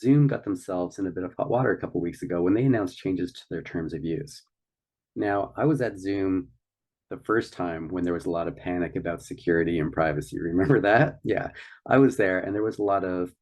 Zoom got themselves in a bit of hot water a couple of weeks ago when they announced changes to their terms of use. Now, I was at Zoom the first time when there was a lot of panic about security and privacy. Remember that? Yeah, I was there and there was a lot of,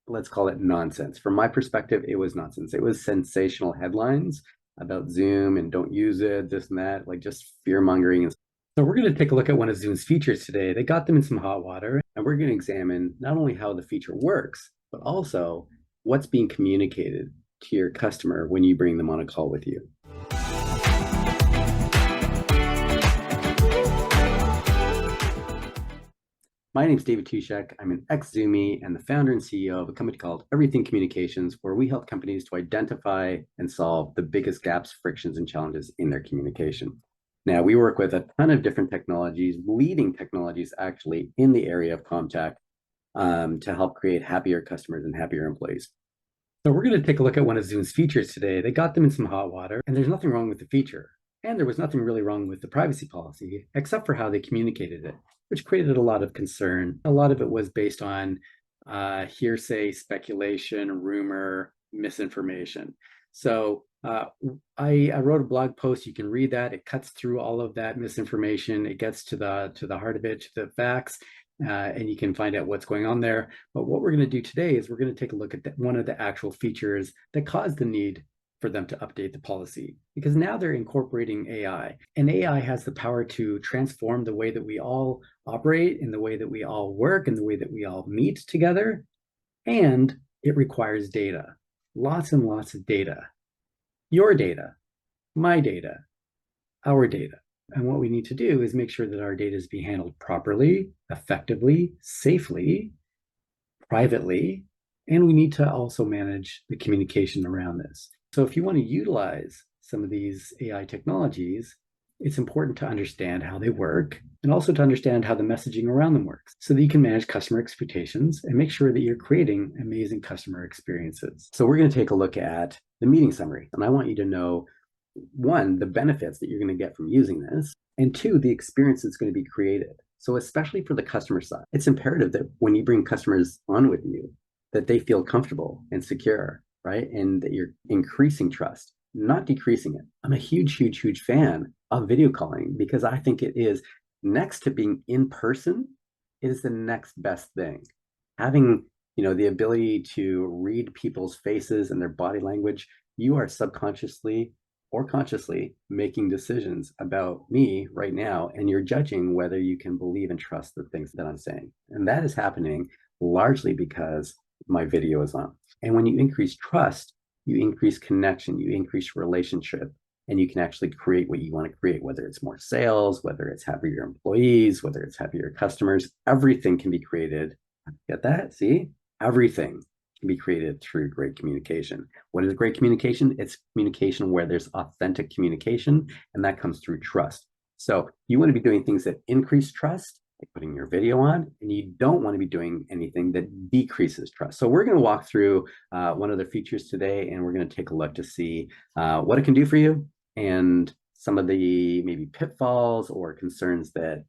let's call it nonsense. From my perspective, it was nonsense. It was sensational headlines about Zoom and don't use it, this and that, like just fear mongering. So we're going to take a look at one of Zoom's features today. They got them in some hot water, and we're going to examine not only how the feature works, but also what's being communicated to your customer when you bring them on a call with you. My name is David Toushek. I'm an ex-Zoomie and the founder and CEO of a company called Everything Communications, where we help companies to identify and solve the biggest gaps, frictions, and challenges in their communication. Now, we work with a ton of different technologies, leading technologies actually in the area of CommTech, to help create happier customers and happier employees. So we're going to take a look at one of Zoom's features today. They got them in some hot water, and there's nothing wrong with the feature. And there was nothing really wrong with the privacy policy, except for how they communicated it, which created a lot of concern. A lot of it was based on hearsay, speculation, rumor, misinformation. So I wrote a blog post. You can read that. It cuts through all of that misinformation. It gets to the heart of it, to the facts, and you can find out what's going on there. But what we're going to do today is we're going to take a look at one of the actual features that caused the need for them to update the policy, because now they're incorporating AI, and AI has the power to transform the way that we all operate and the way that we all work and the way that we all meet together. And it requires data, lots and lots of data, your data, my data, our data. And what we need to do is make sure that our data is being handled properly, effectively, safely, privately, and we need to also manage the communication around this. So if you want to utilize some of these AI technologies, it's important to understand how they work and also to understand how the messaging around them works so that you can manage customer expectations and make sure that you're creating amazing customer experiences. So we're going to take a look at the meeting summary. And I want you to know, one, the benefits that you're going to get from using this, and two, the experience that's going to be created. So especially for the customer side, it's imperative that when you bring customers on with you, that they feel comfortable and secure, right? And that you're increasing trust, not decreasing it. I'm a huge, huge, huge fan of video calling because I think it is, next to being in person, it is the next best thing. Having, the ability to read people's faces and their body language, you are subconsciously or consciously making decisions about me right now, and you're judging whether you can believe and trust the things that I'm saying. And that is happening largely because my video is on. And when you increase trust, you increase connection, you increase relationship, and you can actually create what you want to create, whether it's more sales, whether it's happier employees, whether it's happier customers. Everything can be created. Get that? See? Everything can be created through great communication. What is great communication? It's communication where there's authentic communication, and that comes through trust. So you want to be doing things that increase trust, like putting your video on, and you don't want to be doing anything that decreases trust. So we're going to walk through one of the features today, and we're going to take a look to see what it can do for you and some of the maybe pitfalls or concerns that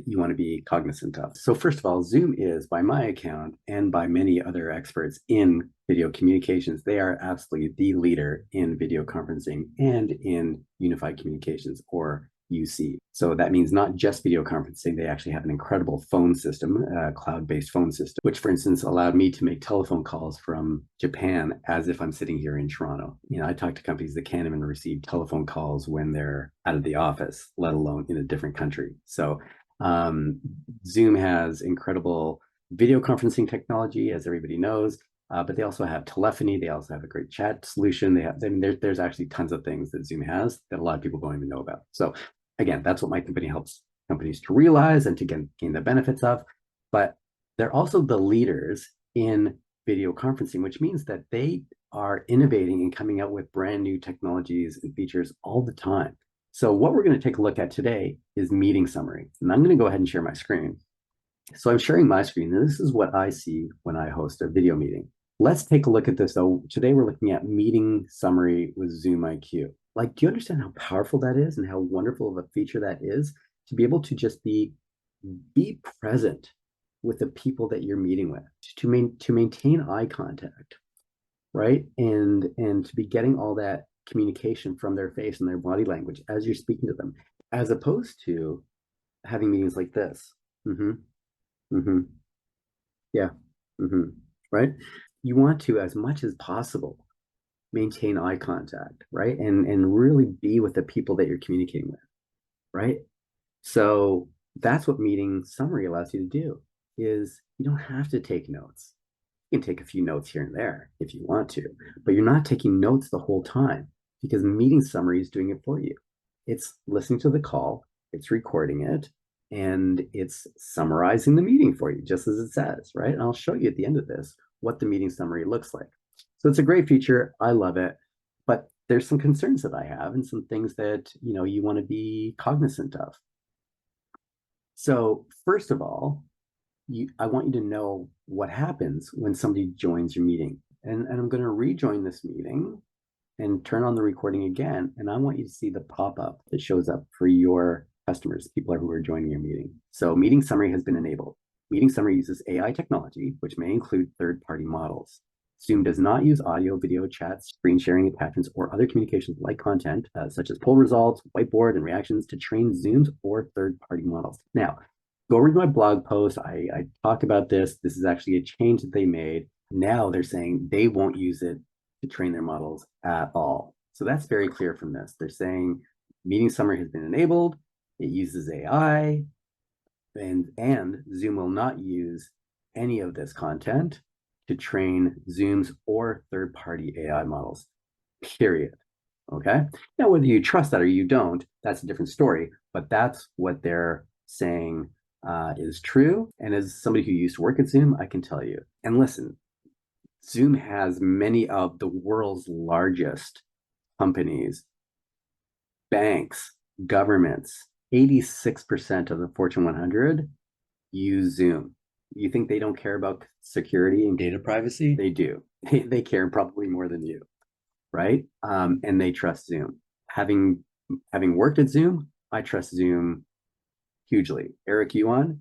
you want to be cognizant of. So first of all, Zoom is, by my account and by many other experts in video communications, they are absolutely the leader in video conferencing and in unified communications, or UC. So that means not just video conferencing, they actually have an incredible phone system, a cloud-based phone system, which for instance allowed me to make telephone calls from Japan as if I'm sitting here in Toronto. I talk to companies that can't even receive telephone calls when they're out of the office, let alone in a different country. So Zoom has incredible video conferencing technology, as everybody knows. But they also have telephony. They also have a great chat solution. There's actually tons of things that Zoom has that a lot of people don't even know about. So again, that's what my company helps companies to realize and to gain the benefits of. But they're also the leaders in video conferencing, which means that they are innovating and coming out with brand new technologies and features all the time. So what we're going to take a look at today is meeting summary. And I'm going to go ahead and share my screen. So I'm sharing my screen, and this is what I see when I host a video meeting. Let's take a look at this, though. Today, we're looking at meeting summary with Zoom IQ. Do you understand how powerful that is and how wonderful of a feature that is to be able to just be present with the people that you're meeting with, to maintain eye contact, right? And to be getting all that communication from their face and their body language as you're speaking to them, as opposed to having meetings like this. Mm-hmm. Mm-hmm. Yeah. Mm-hmm. Right. You want to, as much as possible, maintain eye contact, right? And really be with the people that you're communicating with, right? So that's what meeting summary allows you to do is you don't have to take notes. You can take a few notes here and there if you want to, but you're not taking notes the whole time because meeting summary is doing it for you. It's listening to the call, it's recording it, and it's summarizing the meeting for you, just as it says, right? And I'll show you at the end of this what the meeting summary looks like. So it's a great feature. I love it, but there's some concerns that I have and some things that you want to be cognizant of. So first of all, I want you to know what happens when somebody joins your meeting. And I'm going to rejoin this meeting and turn on the recording again. And I want you to see the pop-up that shows up for your customers, people who are joining your meeting. So meeting summary has been enabled. Meeting summary uses AI technology, which may include third-party models. Zoom does not use audio, video, chats, screen sharing attachments, or other communications like content, such as poll results, whiteboard, and reactions to train Zooms or third-party models. Now, go read my blog post. I talk about this. This is actually a change that they made. Now they're saying they won't use it to train their models at all. So that's very clear from this. They're saying meeting summary has been enabled. It uses AI, and Zoom will not use any of this content to train Zooms or third-party AI models, period. Okay. Now, whether you trust that or you don't, that's a different story, but that's what they're saying is true. And as somebody who used to work at Zoom, I can tell you. And listen, Zoom has many of the world's largest companies, banks, governments. 86% of the Fortune 100 use Zoom. You think they don't care about security and data privacy? They do. They care probably more than you, right? And they trust Zoom. Having worked at Zoom, I trust Zoom hugely. Eric Yuan,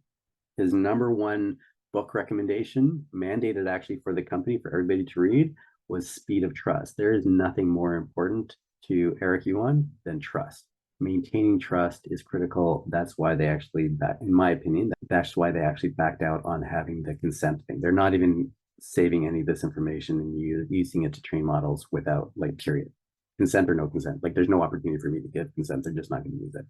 his number one book recommendation, mandated actually for the company, for everybody to read, was Speed of Trust. There is nothing more important to Eric Yuan than trust. Maintaining trust is critical. That's why they actually, in my opinion, that's why they actually backed out on having the consent thing. They're not even saving any of this information and using it to train models without, like, period. Consent or no consent. Like, there's no opportunity for me to get consent. They're just not going to use it.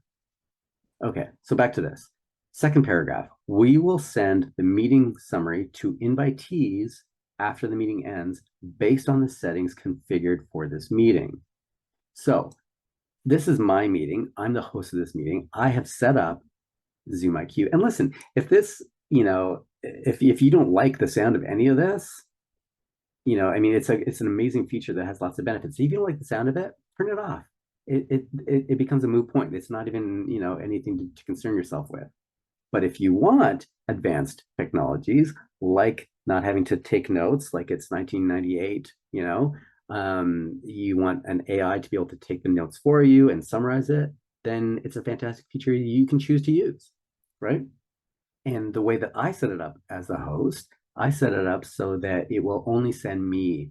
Okay, so back to this. Second paragraph, we will send the meeting summary to invitees after the meeting ends based on the settings configured for this meeting. So this is my meeting. I'm the host of this meeting. I have set up Zoom IQ. And listen, if this, if you don't like the sound of any of this, I mean, it's an amazing feature that has lots of benefits. So if you don't like the sound of it, turn it off. It becomes a moot point. It's not even, anything to concern yourself with. But if you want advanced technologies, like not having to take notes, like it's 1998, you want an AI to be able to take the notes for you and summarize it, then it's a fantastic feature you can choose to use, right? And the way that I set it up as a host, I set it up so that it will only send me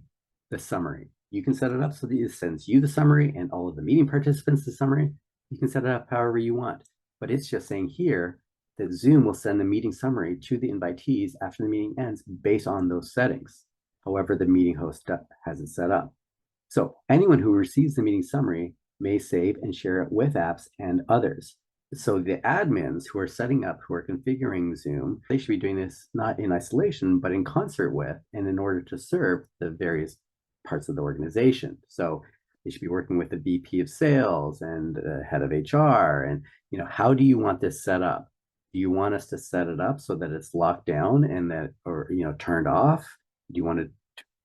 the summary. You can set it up so that it sends you the summary and all of the meeting participants the summary. You can set it up however you want. But it's just saying here that Zoom will send the meeting summary to the invitees after the meeting ends based on those settings, however the meeting host has it set up. So anyone who receives the meeting summary may save and share it with apps and others. So the admins who are setting up, who are configuring Zoom, they should be doing this not in isolation, but in concert with, and in order to serve the various parts of the organization. So they should be working with the VP of sales and the head of HR. And, how do you want this set up? Do you want us to set it up so that it's locked down and that, or, turned off? Do you want it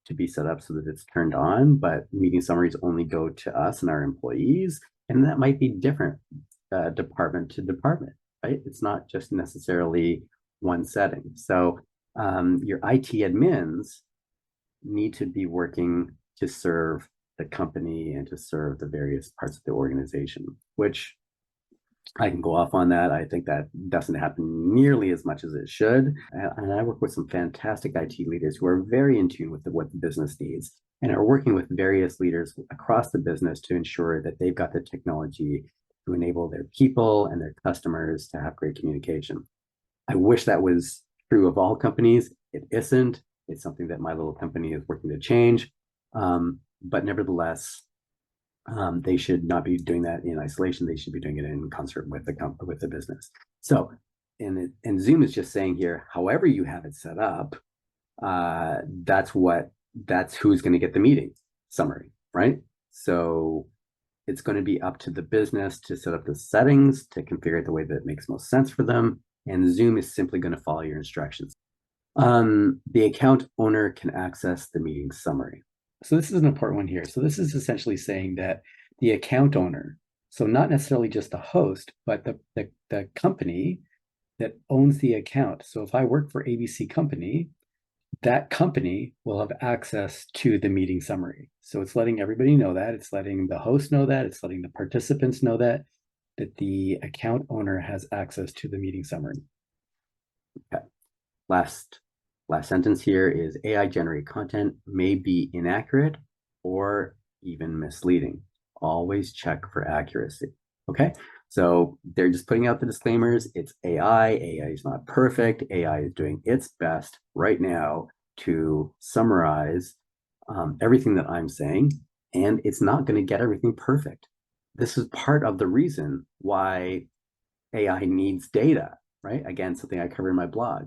to be set up so that it's turned on, but meeting summaries only go to us and our employees? And that might be different department to department, right? It's not just necessarily one setting. So your IT admins need to be working to serve the company and to serve the various parts of the organization, which I can go off on that. I think that doesn't happen nearly as much as it should. And I work with some fantastic IT leaders who are very in tune with what the business needs and are working with various leaders across the business to ensure that they've got the technology to enable their people and their customers to have great communication. I wish that was true of all companies. It isn't. It's something that my little company is working to change. But nevertheless, they should not be doing that in isolation. They should be doing it in concert with the business. So, and Zoom is just saying here, however you have it set up, that's who's going to get the meeting summary, right? So it's going to be up to the business to set up the settings, to configure it the way that makes most sense for them. And Zoom is simply going to follow your instructions. The account owner can access the meeting summary. So this is an important one here. So this is essentially saying that the account owner, so not necessarily just the host, but the company that owns the account. So if I work for ABC Company, that company will have access to the meeting summary. So it's letting everybody know that. It's letting the host know that. It's letting the participants know that the account owner has access to the meeting summary. Okay. Last sentence here is AI generated content may be inaccurate or even misleading. Always check for accuracy. Okay. So they're just putting out the disclaimers. It's AI. AI is not perfect. AI is doing its best right now to summarize everything that I'm saying, and it's not going to get everything perfect. This is part of the reason why AI needs data, right? Again, something I cover in my blog.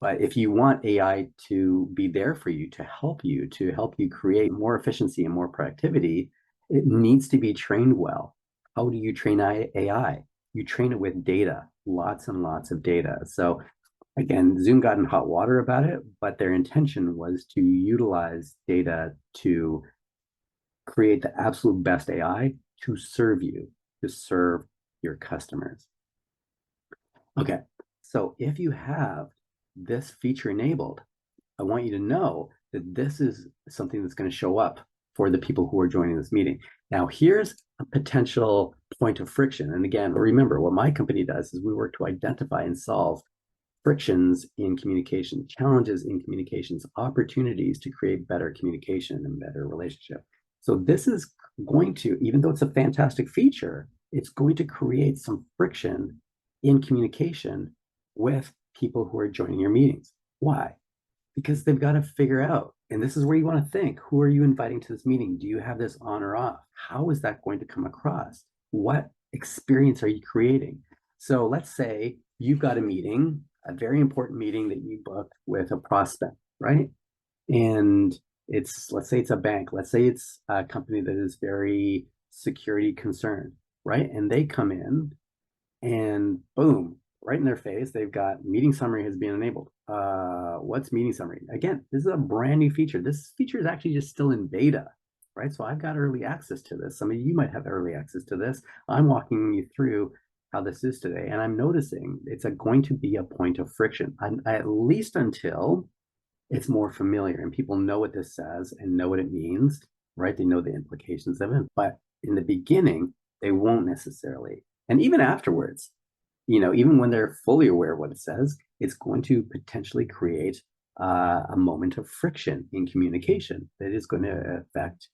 But if you want AI to be there for you, to help you create more efficiency and more productivity, it needs to be trained well. How do you train AI? You train it with data, lots and lots of data. So again, Zoom got in hot water about it, but their intention was to utilize data to create the absolute best AI to serve you, to serve your customers. Okay, so if you have this feature enabled, I want you to know that this is something that's going to show up for the people who are joining this meeting. Now, here's a potential point of friction. And again, remember, what my company does is we work to identify and solve frictions in communication, challenges in communications, opportunities to create better communication and better relationship. So this is going to, even though it's a fantastic feature, it's going to create some friction in communication with people who are joining your meetings. Why? Because they've got to figure out, and this is where you want to think, who are you inviting to this meeting? Do you have this on or off? How is that going to come across? What experience are you creating? So let's say you've got a meeting, a very important meeting that you booked with a prospect, right? And let's say it's a bank, let's say it's a company that is very security concerned, right? And they come in and boom, right in their face, they've got meeting summary has been enabled. What's meeting summary? Again, this is a brand new feature. This feature is actually just still in beta, right? So I've got early access to this. Some of you might have early access to this. I'm walking you through how this is today, and I'm noticing it's going to be a point of friction, at least until it's more familiar and people know what this says and know what it means, right? They know the implications of it, but in the beginning, they won't necessarily. And even afterwards, even when they're fully aware of what it says, it's going to potentially create a moment of friction in communication that is going to affect,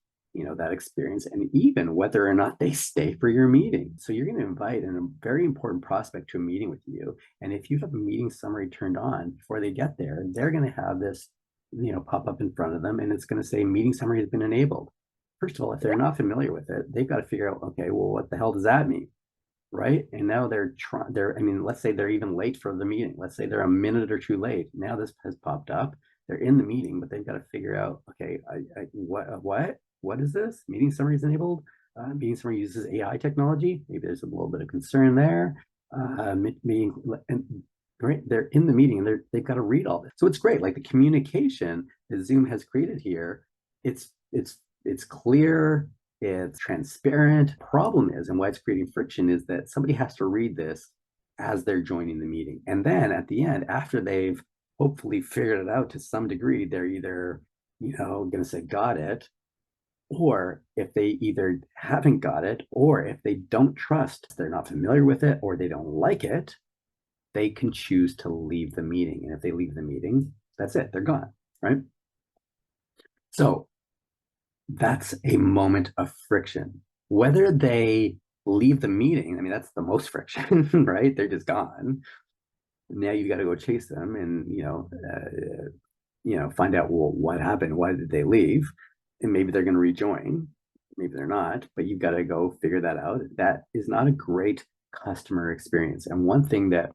that experience and even whether or not they stay for your meeting. So you're going to invite a very important prospect to a meeting with you. And if you have a meeting summary turned on before they get there, they're going to have this, pop up in front of them and it's going to say meeting summary has been enabled. First of all, if they're not familiar with it, they've got to figure out, okay, well, what the hell does that mean? Right. And now let's say they're even late for the meeting. Let's say they're a minute or two late. Now this has popped up. They're in the meeting, but they've got to figure out, okay, what is this? Meeting summary is enabled. Meeting summary uses AI technology. Maybe there's a little bit of concern there. Meeting, and right, they're in the meeting and they've got to read all this. So it's great. Like the communication that Zoom has created here, it's clear, it's transparent. Problem is, and why it's creating friction is that somebody has to read this as they're joining the meeting. And then at the end, after they've hopefully figured it out to some degree, they're either, going to say, got it, Or if they either haven't got it, or if they don't trust, they're not familiar with it, or they don't like it, they can choose to leave the meeting. And if they leave the meeting, that's it, they're gone, right? So that's a moment of friction. Whether they leave the meeting, I mean, that's the most friction, right? They're just gone. Now you got to go chase them and, find out, well, what happened? Why did they leave? And maybe they're going to rejoin. Maybe they're not, but you've got to go figure that out. That is not a great customer experience. And one thing that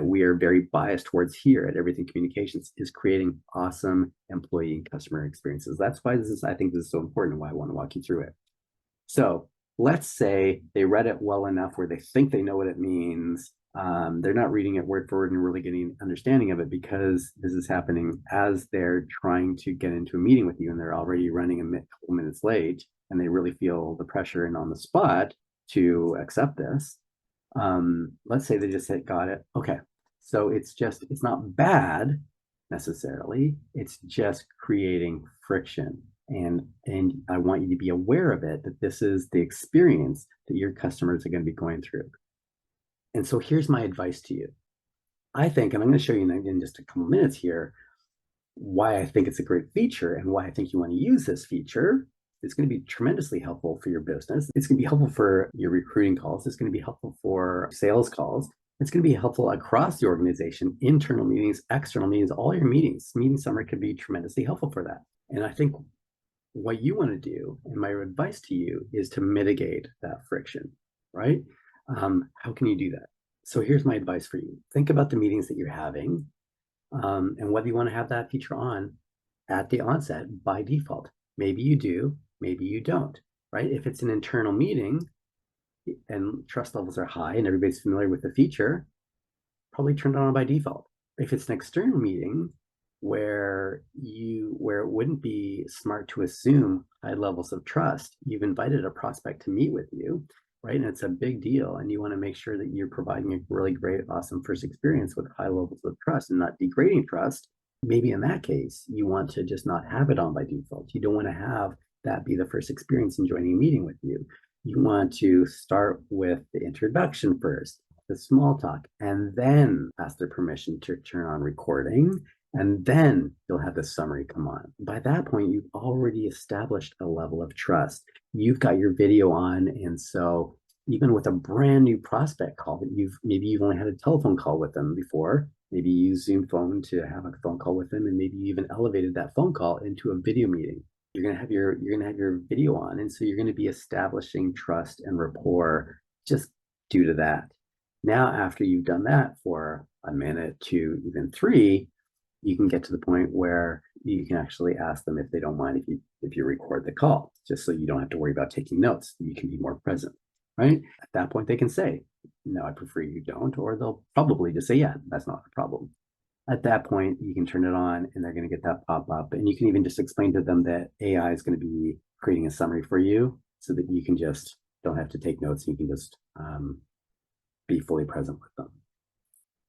we are very biased towards here at Everything Communications is creating awesome employee and customer experiences. That's why I think this is so important and why I want to walk you through it. So let's say they read it well enough where they think they know what it means. They're not reading it word for word and really getting an understanding of it, because this is happening as they're trying to get into a meeting with you and they're already running a couple minutes late, and they really feel the pressure and on the spot to accept this. Let's say they just said, got it. Okay. So it's not bad necessarily. It's just creating friction. And I want you to be aware of it, that this is the experience that your customers are going to be going through. And so here's my advice to you. I think, and I'm going to show you in just a couple minutes here, why I think it's a great feature and why I think you want to use this feature. It's going to be tremendously helpful for your business. It's going to be helpful for your recruiting calls. It's going to be helpful for sales calls. It's going to be helpful across the organization, internal meetings, external meetings, all your meetings. Meeting summary could be tremendously helpful for that. And I think what you want to do, and my advice to you, is to mitigate that friction, right? How can you do that? So here's my advice for you. Think about the meetings that you're having, and whether you want to have that feature on at the onset by default. Maybe you do, maybe you don't, right? If it's an internal meeting and trust levels are high and everybody's familiar with the feature, probably turn it on by default. If it's an external meeting where it wouldn't be smart to assume high levels of trust, you've invited a prospect to meet with you, right? And it's a big deal. And you want to make sure that you're providing a really great, awesome first experience with high levels of trust and not degrading trust. Maybe in that case, you want to just not have it on by default. You don't want to have that be the first experience in joining a meeting with you. You want to start with the introduction first, the small talk, and then ask their permission to turn on recording. And then you'll have the summary come on. By that point, you've already established a level of trust. You've got your video on. And so even with a brand new prospect call that maybe you've only had a telephone call with them before, maybe you use Zoom phone to have a phone call with them, and maybe you even elevated that phone call into a video meeting. You're gonna have your video on, and so you're going to be establishing trust and rapport just due to that. Now, after you've done that for a minute, 2, even 3, you can get to the point where you can actually ask them if they don't mind if you record the call, just so you don't have to worry about taking notes. You can be more present, right? At that point, they can say, no, I prefer you don't, or they'll probably just say, yeah, that's not a problem. At that point, you can turn it on and they're going to get that pop up. And you can even just explain to them that AI is going to be creating a summary for you so that you can just don't have to take notes. You can just be fully present with them.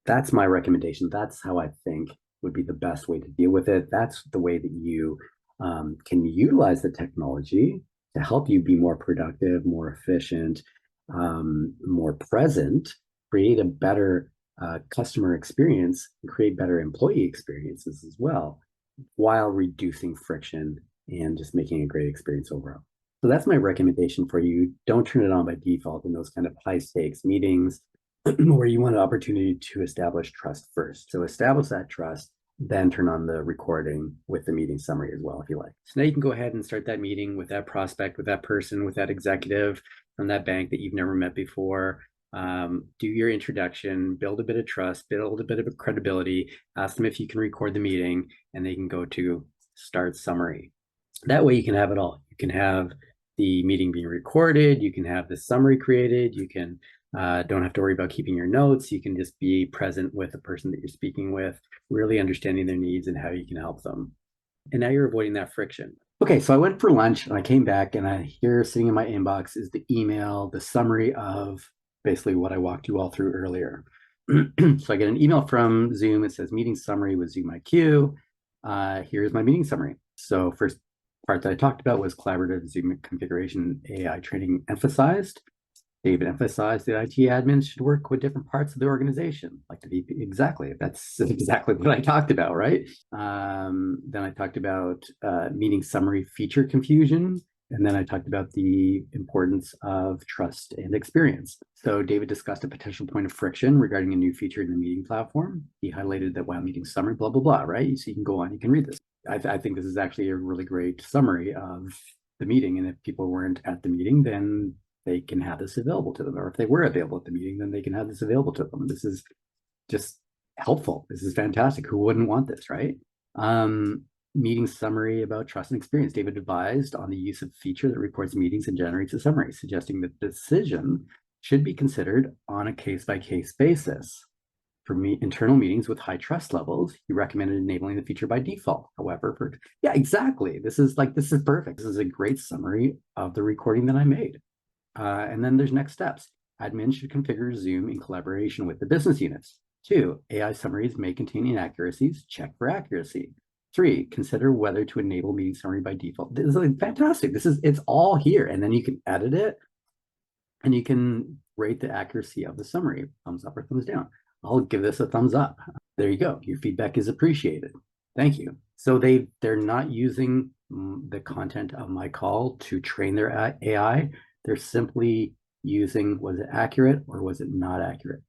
That's my recommendation. That's how I think would be the best way to deal with it. That's the way that you can utilize the technology to help you be more productive, more efficient, more present, create a better customer experience, and create better employee experiences as well, while reducing friction and just making a great experience overall. So that's my recommendation for you. Don't turn it on by default in those kind of high stakes meetings where you want an opportunity to establish trust first. So establish that trust, then turn on the recording with the meeting summary as well, if you like. So now you can go ahead and start that meeting with that prospect, with that person, with that executive from that bank that you've never met before. Do your introduction, build a bit of trust, build a bit of credibility, ask them if you can record the meeting, and they can go to start summary. That way you can have it all. You can have the meeting being recorded, you can have the summary created, you can don't have to worry about keeping your notes. You can just be present with the person that you're speaking with, really understanding their needs and how you can help them. And now you're avoiding that friction. Okay, so I went for lunch and I came back, and here sitting in my inbox is the email, the summary of basically what I walked you all through earlier. So I get an email from Zoom. It says meeting summary with Zoom IQ. Here's my meeting summary. So first part that I talked about was collaborative Zoom configuration AI training emphasized. David emphasized that IT admins should work with different parts of the organization, like the VP. Exactly. That's exactly what I talked about, right? Then I talked about meeting summary feature confusion. And then I talked about the importance of trust and experience. So David discussed a potential point of friction regarding a new feature in the meeting platform. He highlighted that while meeting summary, blah, blah, blah, right? So you can go on, you can read this. I think this is actually a really great summary of the meeting. And if people weren't at the meeting, then they can have this available to them. Or if they were available at the meeting, then they can have this available to them. This is just helpful. This is fantastic. Who wouldn't want this, right? Meeting summary about trust and experience. David advised on the use of feature that reports meetings and generates a summary, suggesting that the decision should be considered on a case-by-case basis. For internal meetings with high trust levels, he recommended enabling the feature by default. However, yeah, exactly. This is perfect. This is a great summary of the recording that I made. And then there's next steps. Admin should configure Zoom in collaboration with the business units. 2, AI summaries may contain inaccuracies. Check for accuracy. 3, consider whether to enable meeting summary by default. This is like fantastic. It's all here. And then you can edit it and you can rate the accuracy of the summary, thumbs up or thumbs down. I'll give this a thumbs up. There you go. Your feedback is appreciated. Thank you. So they're not using the content of my call to train their AI. They're simply using, was it accurate or was it not accurate?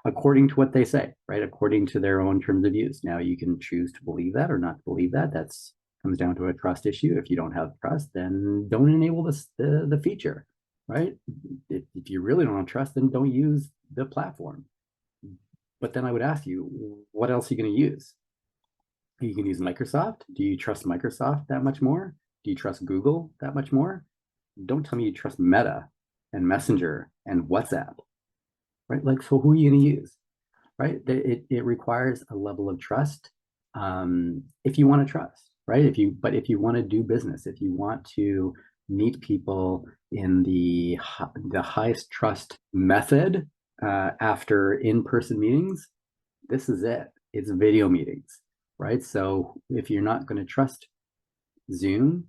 According to what they say, right? According to their own terms of use. Now you can choose to believe that or not believe that. That's comes down to a trust issue. If you don't have trust, then don't enable the feature, right? If you really don't have trust, then don't use the platform. But then I would ask you, what else are you going to use? You can use Microsoft. Do you trust Microsoft that much more? Do you trust Google that much more? Don't tell me you trust Meta and Messenger and WhatsApp, right? Like, so who are you going to use, right? It requires a level of trust if you want to trust, right? If you want to do business, if you want to meet people in the highest trust method after in-person meetings, this is it. It's video meetings, right? So if you're not going to trust Zoom,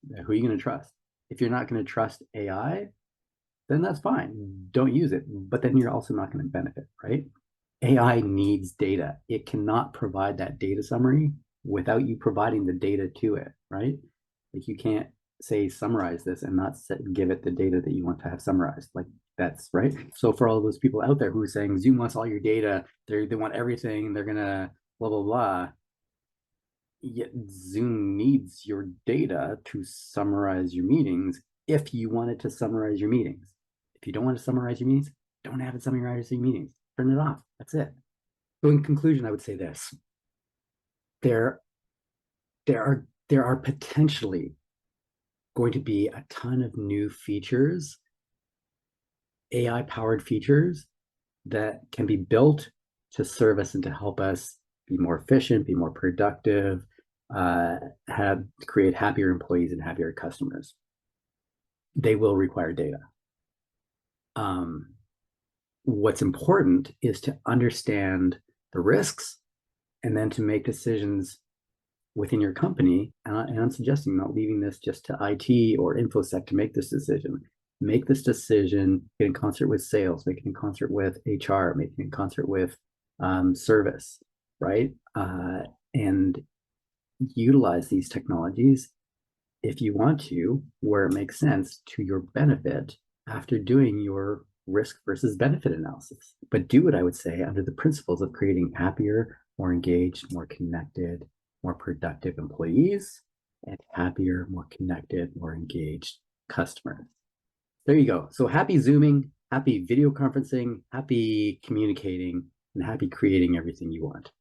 who are you going to trust? If you're not going to trust AI, then that's fine. Don't use it. But then you're also not going to benefit, right? AI needs data. It cannot provide that data summary without you providing the data to it, right? Like you can't say summarize this and not give it the data that you want to have summarized. Like that's right. So for all those people out there who are saying Zoom wants all your data, they want everything, they're gonna blah blah blah. Yet Zoom needs your data to summarize your meetings if you wanted to summarize your meetings. If you don't want to summarize your meetings, don't have it summarize your meetings. Turn it off. That's it. So in conclusion, I would say this. There are potentially going to be a ton of new features, AI-powered features that can be built to serve us and to help us be more efficient, be more productive, create happier employees and happier customers. They will require data. What's important is to understand the risks and then to make decisions within your company. And I'm suggesting not leaving this just to IT or InfoSec to make this decision. Make this decision in concert with sales, make it in concert with HR, make it in concert with service, right? And utilize these technologies if you want to, where it makes sense to your benefit after doing your risk versus benefit analysis. But do it, I would say, under the principles of creating happier, more engaged, more connected, more productive employees and happier, more connected, more engaged customers. There you go. So happy Zooming, happy video conferencing, happy communicating, and happy creating everything you want.